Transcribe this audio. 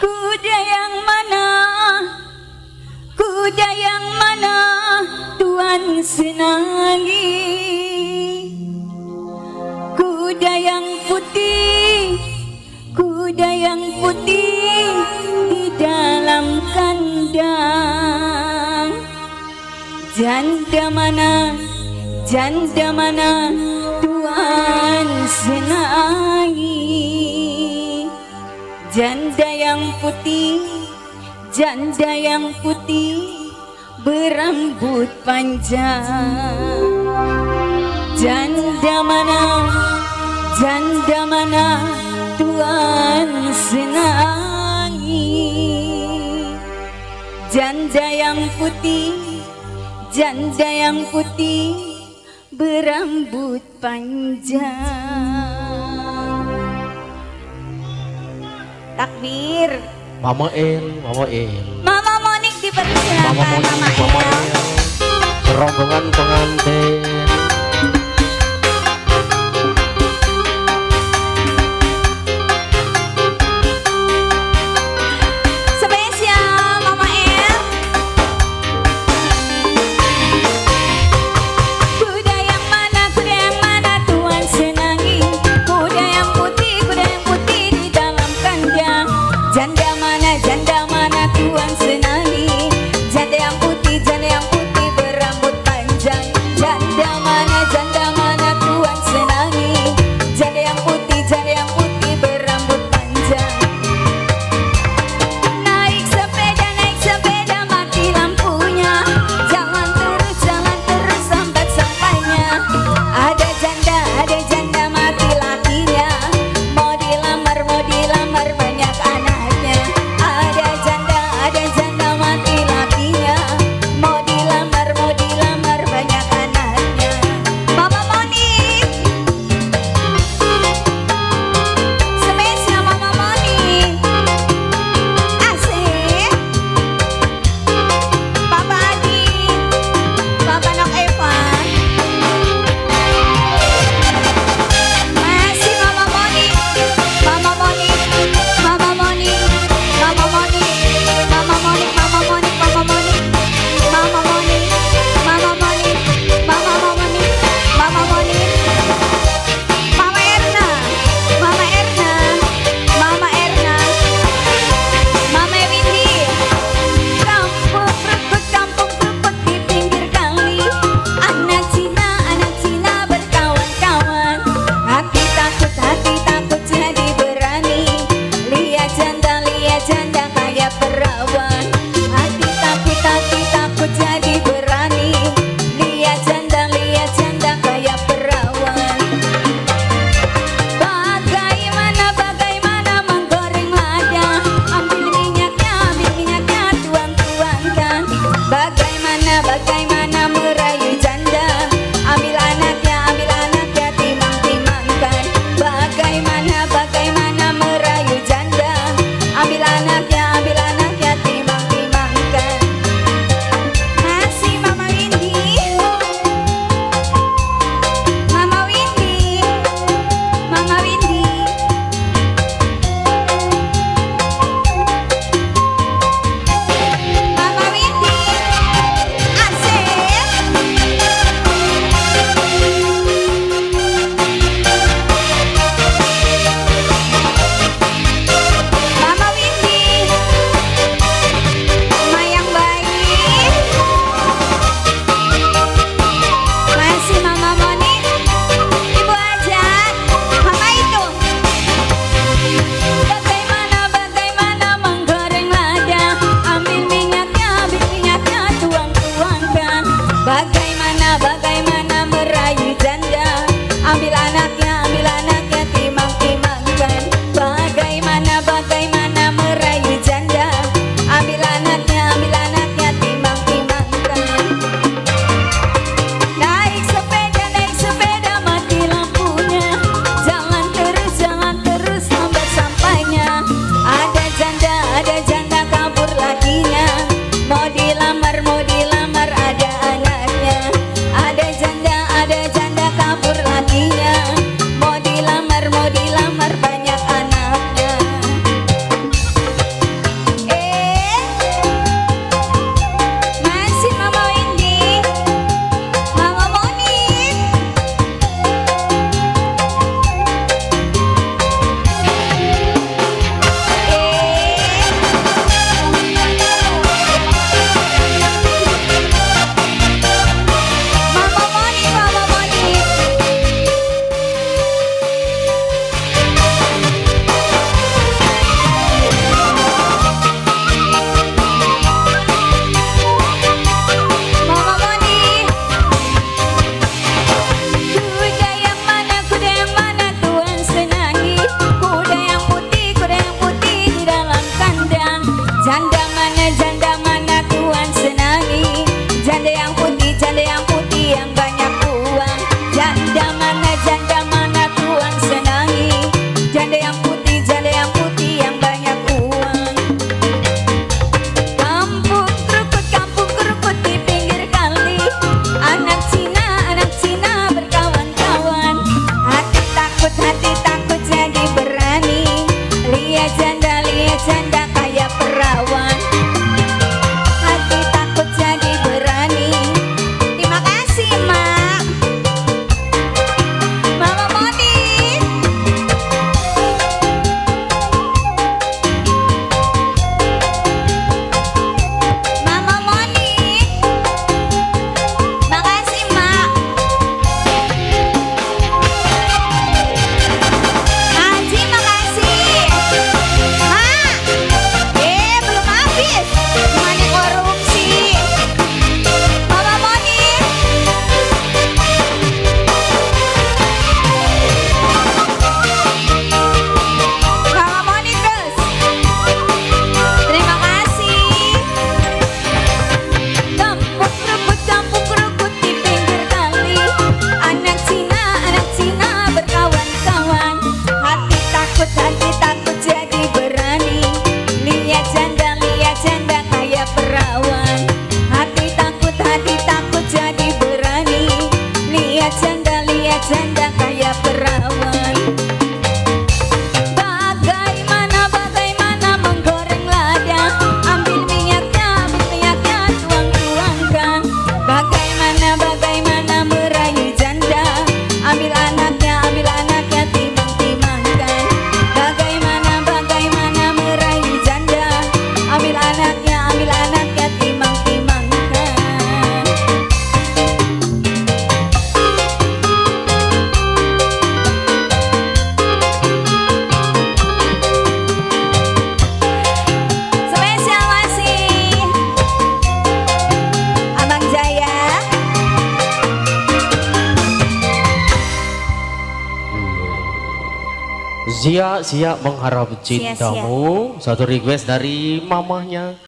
Kuda yang mana? Kuda yang mana Tuhan senangi? Kuda yang putih, kuda yang putih di dalam kandang. Janda mana, janda mana Tuhan senangi? Janda yang putih, janda yang putih berambut panjang. Janda mana, janda mana Tuhan senangi? Janda yang putih, janda yang putih berambut panjang. Takbir. Mama El, Mama El. Mama Monik dipersilakan. Mama Monik, Mama El. Rombongan pengantin. Spesial Mama El. Kuda yang mana Tuhan senangi? Kuda yang putih di dalam kandang. Janda mana Tuhan senangi? Janda yang putih berambut panjang. Janda mana Tuhan senangi? Janda yang putih berambut panjang. Naik sepeda mati lampunya. Jalan terus sampai sampainya. Ada janda mati lakinya. Mau dilamar banyak anaknya. Ada janda mati lakinya. Mau dilamar banyak anaknya. Mama Monik. Spesial Mama Monik. Asik. Papa Adi, Papa Nok Eva. Masih Mama Monik, Mama Monik, Mama Monik, Mama Monik, Mama Monik, Mama Monik, Mama Monik, Mama Monik, Mama Monik, Mama Monik, Mama Monik, Mama Erna, Mama Erna, Mama Erna, Mama Windy. Kampung kerupuk di pinggir kali. Anak Cina berkawan-kawan. Hati takut jadi berani. Lihat janda kayak perawan. Hati takut jadi berani. Lihat janda kayak perawan. Bagaimana menggoreng lada. Ambil minyaknya tuang-tuangkan. Bagaimana merayu janda. Ambil anaknya timang-timangkan. Bagaimana merayu janda. Ambil anaknya Sia-sia mengharap cintamu. Satu request dari mamahnya.